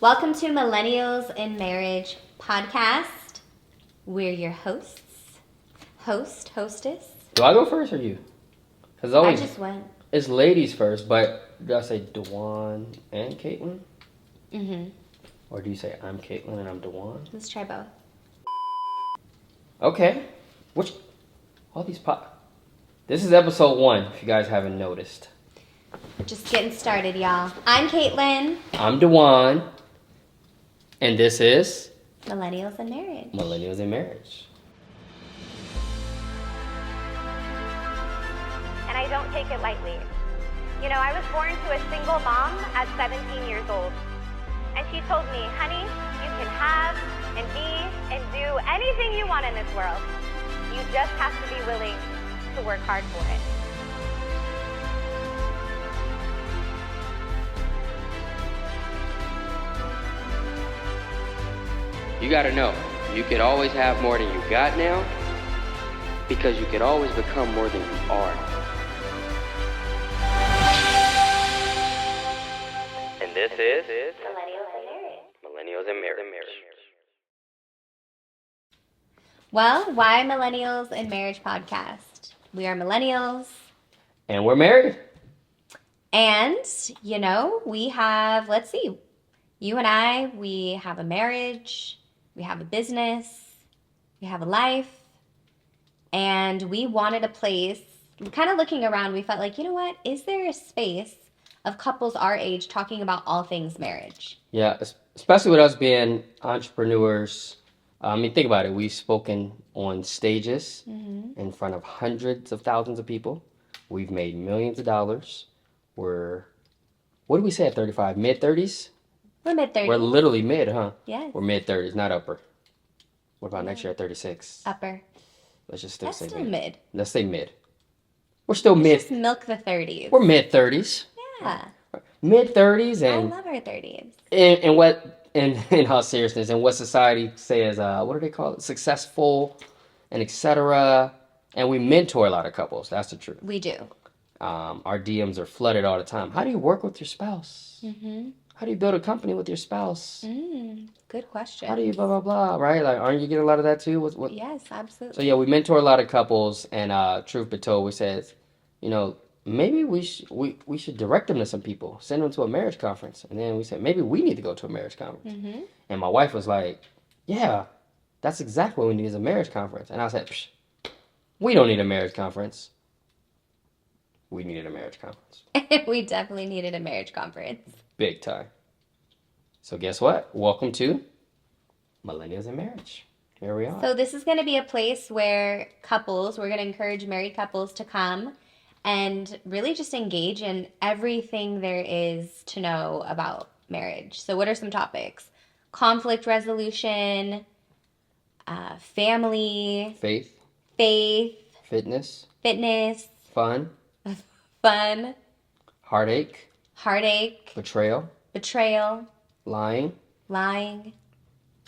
Welcome to Millennials in Marriage podcast. We're your hosts. Hostess. Do I go first or you? Because I just went. It's ladies first, but do I say DaJuan and Kaitlyn? Mm-hmm. Or do you say I'm Kaitlyn and I'm DaJuan? Let's try both. Okay. This is episode 1, if you guys haven't noticed. Just getting started, y'all. I'm Kaitlyn. I'm DaJuan. And this is Millennials in Marriage. Millennials in Marriage. And I don't take it lightly. You know, I was born to a single mom at 17 years old. And she told me, honey, you can have and be and do anything you want in this world. You just have to be willing to work hard for it. You gotta know, you could always have more than you got now, because you could always become more than you are. And this is Millennials in Marriage. Well, why Millennials in Marriage podcast? We are millennials. And we're married. And, you know, we have, let's see, you and I, we have a marriage, we have a business, we have a life, and we wanted a place, kind of looking around, we felt like, you know what, is there a space of couples our age talking about all things marriage? Yeah, especially with us being entrepreneurs. I mean, think about it. We've spoken on stages in front of hundreds of thousands of people. We've made millions of dollars. What do we say at 35? Mid-30s? We're mid-30s. We're literally mid, huh? Yes. We're mid-30s, not upper. What about next year at 36? Upper. Let's just still That's say still mid. Let's say mid. We're still mid. Just milk the 30s. We're mid-30s. Yeah. Mid-30s and... I love our 30s. And what, in all seriousness, and what society says, what do they call it? Successful and etc. And we mentor a lot of couples. That's the truth. We do. Our DMs are flooded all the time. How do you work with your spouse? Mm-hmm. How do you build a company with your spouse? Good question. How do you blah, blah, blah, right? Like, aren't you getting a lot of that too? What? Yes, absolutely. So, yeah, we mentor a lot of couples, and truth be told, we said, you know, maybe we should direct them to some people, send them to a marriage conference. And then we said, maybe we need to go to a marriage conference. Mm-hmm. And my wife was like, yeah, that's exactly what we need is a marriage conference. And I said, we don't need a marriage conference. We needed a marriage conference. We definitely needed a marriage conference. Big time. So guess what? Welcome to Millennials in Marriage. Here we are. So this is going to be a place where we're going to encourage married couples to come and really just engage in everything there is to know about marriage. So what are some topics? Conflict resolution, family, Faith, fitness, fun, heartache, betrayal, lying,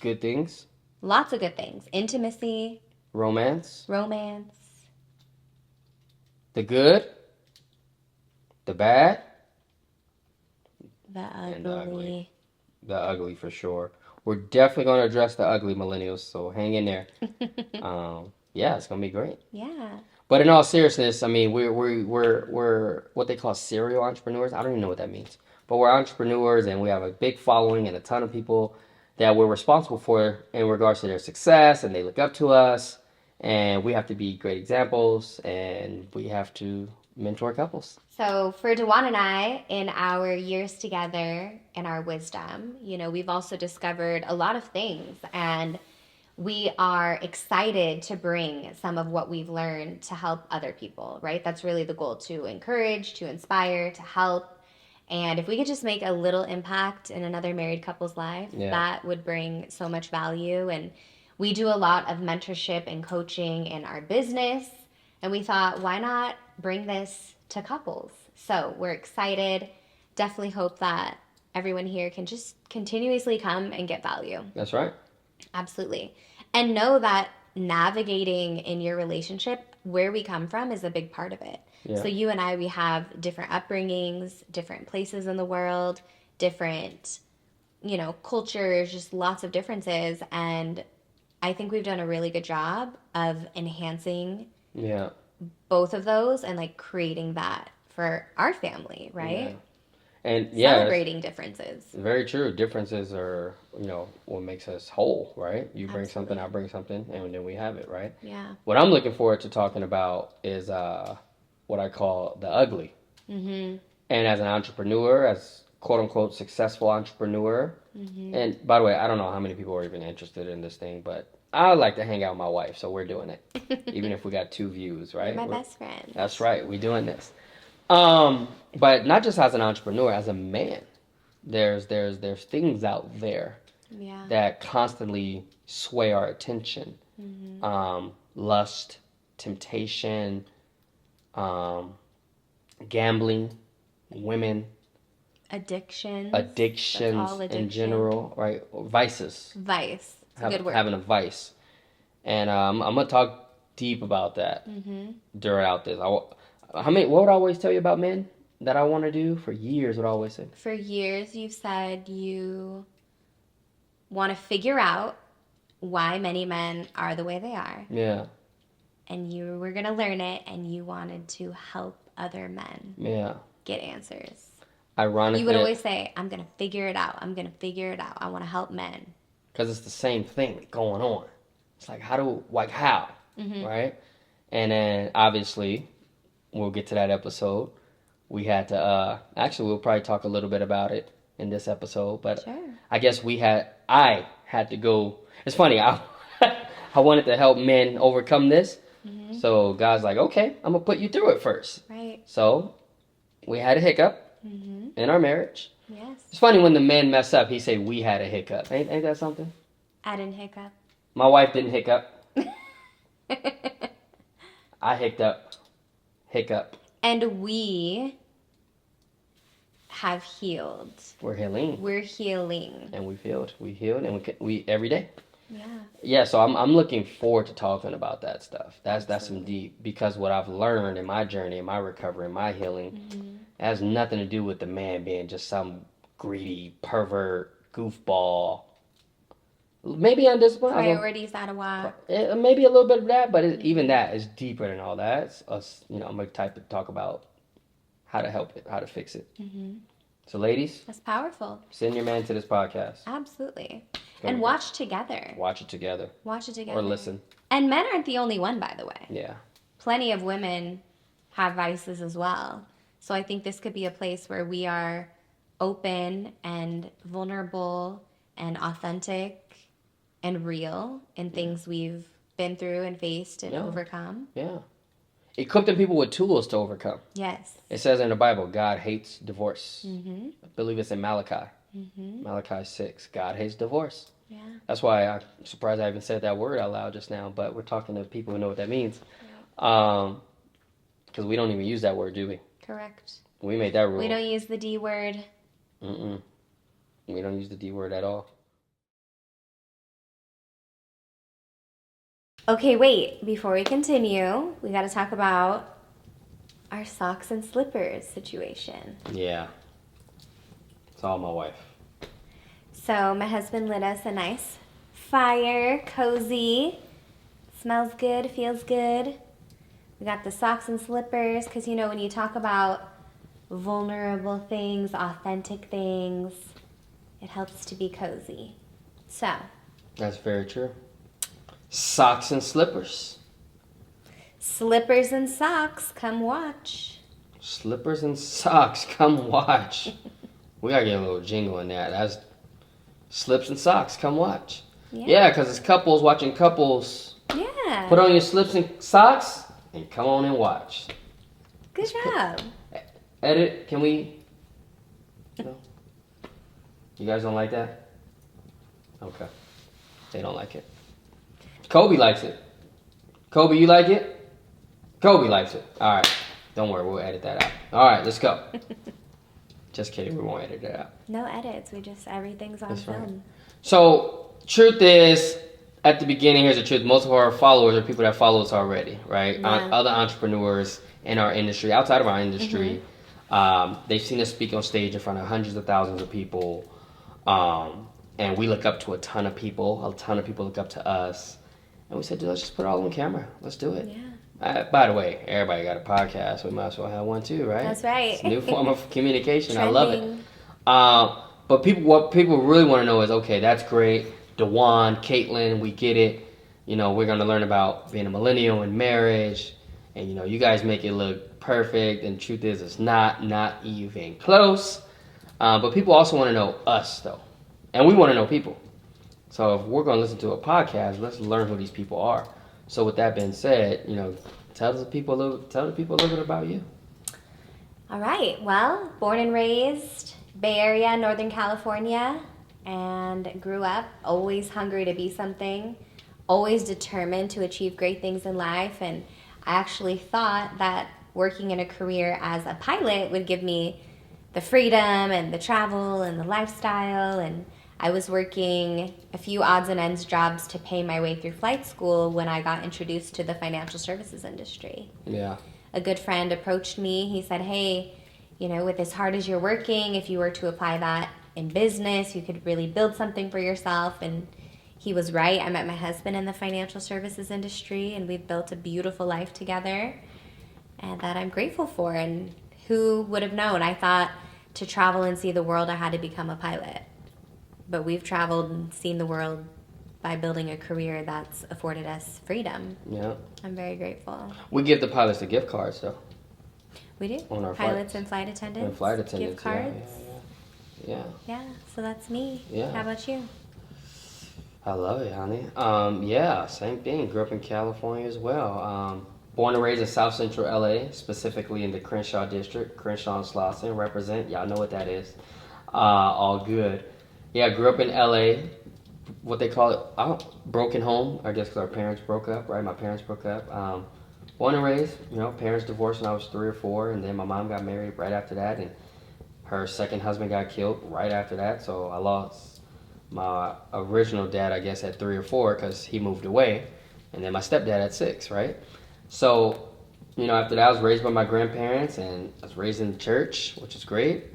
good things, lots of good things, intimacy, romance, the good, the bad, the and the ugly. ugly. The ugly for sure. We're definitely going to address the ugly, millennials, so hang in there. Yeah, it's going to be great. Yeah. But in all seriousness, I mean, we're what they call serial entrepreneurs. I don't even know what that means. But we're entrepreneurs, and we have a big following and a ton of people that we're responsible for in regards to their success, and they look up to us, and we have to be great examples, and we have to mentor couples. So for DaJuan and I, in our years together and our wisdom, you know, we've also discovered a lot of things, and we are excited to bring some of what we've learned to help other people, right? That's really the goal, to encourage, to inspire, to help. And if we could just make a little impact in another married couple's life, that would bring so much value. And we do a lot of mentorship and coaching in our business. And we thought, why not bring this to couples? So we're excited. Definitely hope that everyone here can just continuously come and get value. That's right. Absolutely. And know that navigating in your relationship, where we come from is a big part of it. Yeah. So you and I, we have different upbringings, different places in the world, different cultures, just lots of differences. And I think we've done a really good job of enhancing Yeah. both of those and like creating that for our family, Yeah. right? And yeah, Celebrating differences. very true. Differences are, what makes us whole, right? You bring something, Absolutely. I bring something, and then we have it, right? Yeah. What I'm looking forward to talking about is what I call the ugly. Mm-hmm. And as an entrepreneur, as quote unquote successful entrepreneur, Mm-hmm. and by the way, I don't know how many people are even interested in this thing, but I like to hang out with my wife, so we're doing it. Even if we got 2 views, right? You're my best friend. That's right, we're doing this. But not just as an entrepreneur, as a man, there's things out there Yeah. that constantly sway our attention. Mm-hmm. Lust, temptation, gambling, women, Addictions. addictions That's all in addiction. general, right? Vices. Vice. It's a good word. Having a vice. And I'm gonna talk deep about that Mm-hmm. throughout this. What would I always tell you about men that I want to do for years? What I always say. For years, you've said you want to figure out why many men are the way they are, Yeah, and you were going to learn it, and you wanted to help other men yeah. get answers. Ironically, You would always say, I'm going to figure it out. I'm going to figure it out. I want to help men. because it's the same thing going on. It's like how, Mm-hmm. right? And then obviously, we'll get to that episode. We had to actually we'll probably talk a little bit about it in this episode, but Sure. I guess I had to go. It's funny. I wanted to help men overcome this. Mm-hmm. So God's like, okay, I'm gonna put you through it first. Right. So we had a hiccup Mm-hmm. in our marriage. Yes. It's funny when the men mess up, he say we had a hiccup. Ain't that something? I didn't hiccup. My wife didn't hiccup. I hiccup. And we have healed. We're healing, We're healing. and we healed, and we every day. Yeah. Yeah, so I'm looking forward to talking about that stuff. That's some deep, because what I've learned in my journey, in my recovery, in my healing, Mm-hmm. has nothing to do with the man being just some greedy pervert goofball. Maybe undisciplined. Priorities out of whack. Maybe a little bit of that, but even that is deeper than all that. It's us, I'm gonna talk about how to help it, how to fix it. Mm-hmm. So, ladies, That's powerful. send your man to this podcast. Absolutely. gonna And be watch together. Watch it together Watch it together. or listen. And men aren't the only one, by the way. Yeah. Plenty of women have vices as well. So I think this could be a place where we are open and vulnerable and authentic and real in things we've been through and faced and Yeah. overcome. Yeah. Equip them people with tools to overcome. Yes. It says in the Bible, God hates divorce. Mm-hmm. I believe it's in Malachi. Mm-hmm. Malachi 6. God hates divorce. Yeah. That's why I'm surprised I even said that word out loud just now, but we're talking to people who know what that means. Because we don't even use that word, do we? Correct. We made that rule. We don't use the D word. Mm-mm. We don't use the D word at all. Okay, wait. Before we continue, we got to talk about our socks and slippers situation. Yeah. It's all my wife. So my husband lit us a nice fire, cozy, smells good, feels good. We got the socks and slippers because, when you talk about vulnerable things, authentic things, it helps to be cozy. So, That's very true. Socks and slippers. slippers and socks, come watch. Slippers and socks. Come watch. We gotta get a little jingle in that. That's slips and socks. Come watch. Yeah, because it's couples watching couples. Yeah. Put on your slips and socks and come on and watch. Good job. Edit, can we? No? You guys don't like that? Okay. They don't like it. Kobe likes it. Kobe, you like it? Kobe likes it. All right. Don't worry, we'll edit that out. All right, let's go. Just kidding, we won't edit that out. No edits. Everything's on That's film. right. So, truth is, at the beginning, here's the truth. Most of our followers are people that follow us already, right? Yeah. Other entrepreneurs in our industry, outside of our industry, they've seen us speak on stage in front of hundreds of thousands of people. And we look up to a ton of people. A ton of people look up to us. And we said, dude, let's just put it all on camera. Let's do it. Yeah. By the way, everybody got a podcast. We might as well have one too, right? That's right. It's a new form of communication. Trending. I love it. But what people really want to know is, okay, that's great. DaJuan, Kaitlyn, we get it. We're going to learn about being a millennial and marriage. And, you guys make it look perfect. And the truth is, it's not even close. But people also want to know us, though. And we want to know people. So if we're going to listen to a podcast, let's learn who these people are. So with that being said, tell the people a little bit about you. All right. Well, born and raised Bay Area, Northern California, and grew up always hungry to be something, always determined to achieve great things in life. And I actually thought that working in a career as a pilot would give me the freedom and the travel and the lifestyle. And I was working a few odds and ends jobs to pay my way through flight school when I got introduced to the financial services industry. Yeah. A good friend approached me. He said, hey, with as hard as you're working, if you were to apply that in business, you could really build something for yourself. And he was right. I met my husband in the financial services industry, and we've built a beautiful life together, and that I'm grateful for. And who would have known? I thought to travel and see the world, I had to become a pilot. But we've traveled and seen the world by building a career that's afforded us freedom. Yeah. I'm very grateful. We give the pilots the gift cards, though. We do. On our Pilots flights. and flight attendants. And flight attendants. Gift cards. Yeah. Yeah, so that's me. Yeah. How about you? I love it, honey. Yeah, same thing. Grew up in California as well. Born and raised in South Central LA, specifically in the Crenshaw district. Crenshaw and Slauson represent. Y'all know what that is. All good. Yeah, grew up in LA. What they call it, broken home. I guess because our parents broke up, right? My parents broke up. Born and raised, parents divorced when I was 3 or 4, and then my mom got married right after that, and her second husband got killed right after that. So I lost my original dad, I guess, at 3 or 4 because he moved away, and then my stepdad at 6, right? So, after that, I was raised by my grandparents, and I was raised in the church, which is great.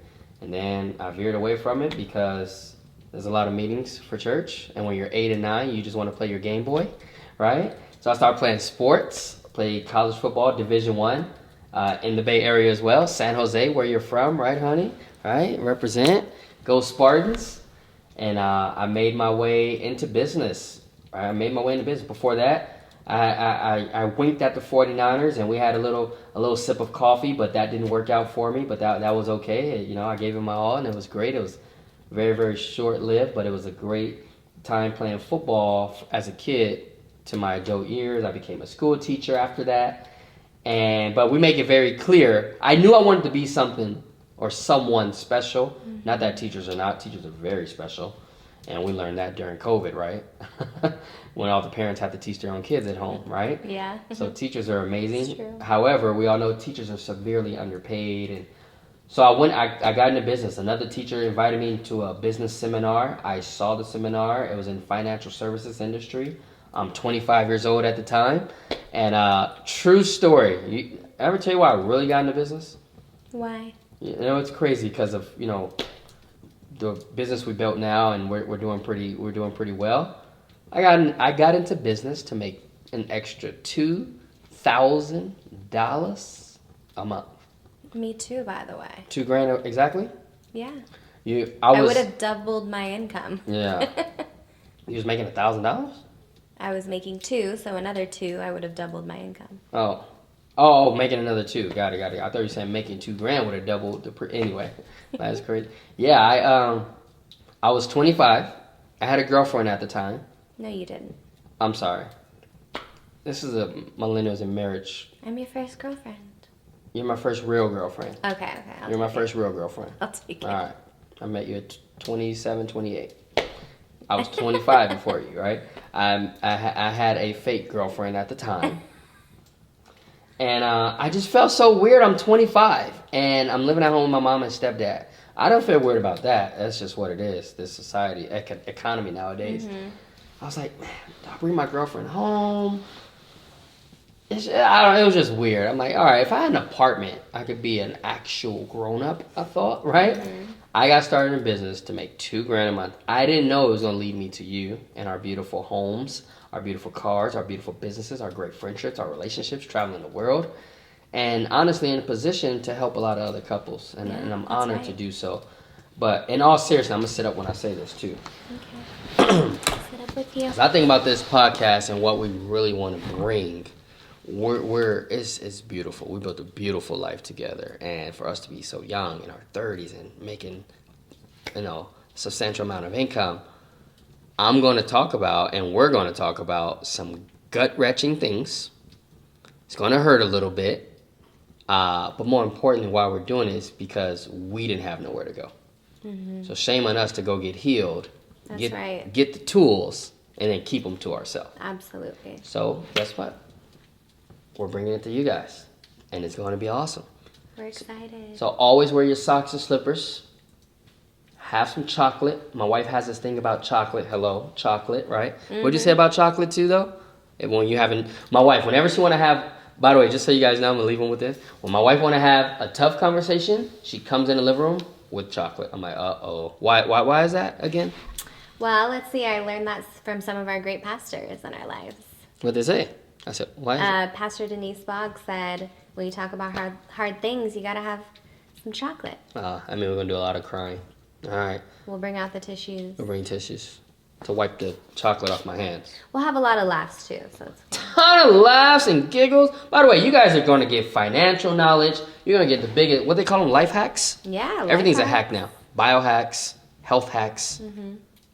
And then I veered away from it because there's a lot of meetings for church, and when you're 8 and 9, you just want to play your Game Boy, right? So I started playing sports. Played college football, Division I, in the Bay Area as well. San Jose, where you're from, right, honey? Right? Represent. Go Spartans. And I made my way into business. Right? I made my way into business. Before that, I winked at the 49ers, and we had a little sip of coffee, but that didn't work out for me. But that was okay. I gave it my all, and it was great. It was very, very short-lived, but it was a great time playing football as a kid. To my adult years, I became a school teacher after that, but we make it very clear. I knew I wanted to be something or someone special. Mm-hmm. Not that teachers are not. Teachers are very special, and we learned that during COVID, right? When all the parents have to teach their own kids at home, right? Yeah. So teachers are amazing. It's true. However, we all know teachers are severely underpaid, and so I got into business. Another teacher invited me to a business seminar. I saw the seminar. It was in financial services industry. I'm 25 years old at the time, and true story. Ever tell you why I really got into business? Why? It's crazy because of the business we built now, and we're doing pretty well. I got into business to make an extra $2,000 a month. Me too, by the way. $2,000 exactly? Yeah. I would have doubled my income. Yeah. You was making $1,000? I was making 2, so another 2, I would have doubled my income. Oh, making another 2. Got it. I thought you were saying making $2,000 would have doubled anyway. That's crazy. Yeah, I was 25. I had a girlfriend at the time. No, you didn't. I'm sorry. This is a Millennials in marriage. I'm your first girlfriend. You're my first real girlfriend. Okay. You're my first real girlfriend. I'll take it. All right. I met you at 27, 28. I was 25 before you, right? I had a fake girlfriend at the time. And I just felt so weird. I'm 25, and I'm living at home with my mom and stepdad. I don't feel weird about that. That's just what it is, this society, economy nowadays. Mm-hmm. I was like, man, I'll bring my girlfriend home. It was just weird. I'm like, all right, if I had an apartment, I could be an actual grown-up, I thought, right? Mm-hmm. I got started in business to make $2,000 a month. I didn't know it was going to lead me to you and our beautiful homes, our beautiful cars, our beautiful businesses, our great friendships, our relationships, traveling the world. And honestly, in a position to help a lot of other couples. And I'm honored to do so. But in all seriousness, I'm going to sit up when I say this too. Okay. Sit up with you. As I think about this podcast and what we really want to bring, it's beautiful. We built a beautiful life together. And for us to be so young in our 30s and making, substantial amount of income, I'm going to talk about, and we're going to talk about some gut-wrenching things. It's going to hurt a little bit. But more importantly, why we're doing it is because we didn't have nowhere to go. Mm-hmm. So shame on us to go get healed. That's right. Get the tools and then keep them to ourselves. Absolutely. So guess what? We're bringing it to you guys. And it's going to be awesome. We're excited. So always wear your socks and slippers. Have some chocolate. My wife has this thing about chocolate. Hello, chocolate, right? Mm-hmm. What'd you say about chocolate too, though? My wife, whenever she want to have, by the way, just so you guys know, I'm going to leave them with this. When my wife want to have a tough conversation, she comes in the living room with chocolate. I'm like, uh-oh. Why is that again? Well, let's see. I learned that from some of our great pastors in our lives. What'd they say? I said, why is it? Pastor Denise Boggs said, when you talk about hard things, you got to have some chocolate. We're going to do a lot of crying. All right. We'll bring out the tissues. We'll bring tissues to wipe the chocolate off my hands. We'll have a lot of laughs, too. So it's ton of laughs and giggles. By the way, you guys are going to get financial knowledge. You're going to get the biggest, what they call them, life hacks? Yeah, everything's a hack now. Biohacks, health hacks,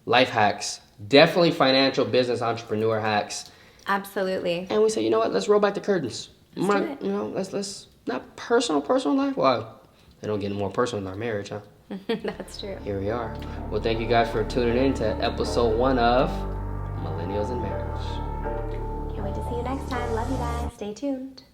life hacks, definitely financial business entrepreneur hacks. Absolutely. And we say, you know what? Let's roll back the curtains. Let's do it. Let's not personal life. Wow, they don't get more personal in our marriage, huh? That's true. Here we are. Well, thank you guys for tuning in to episode 1 of Millennials in Marriage. Can't wait to see you next time. Love you guys. Stay tuned.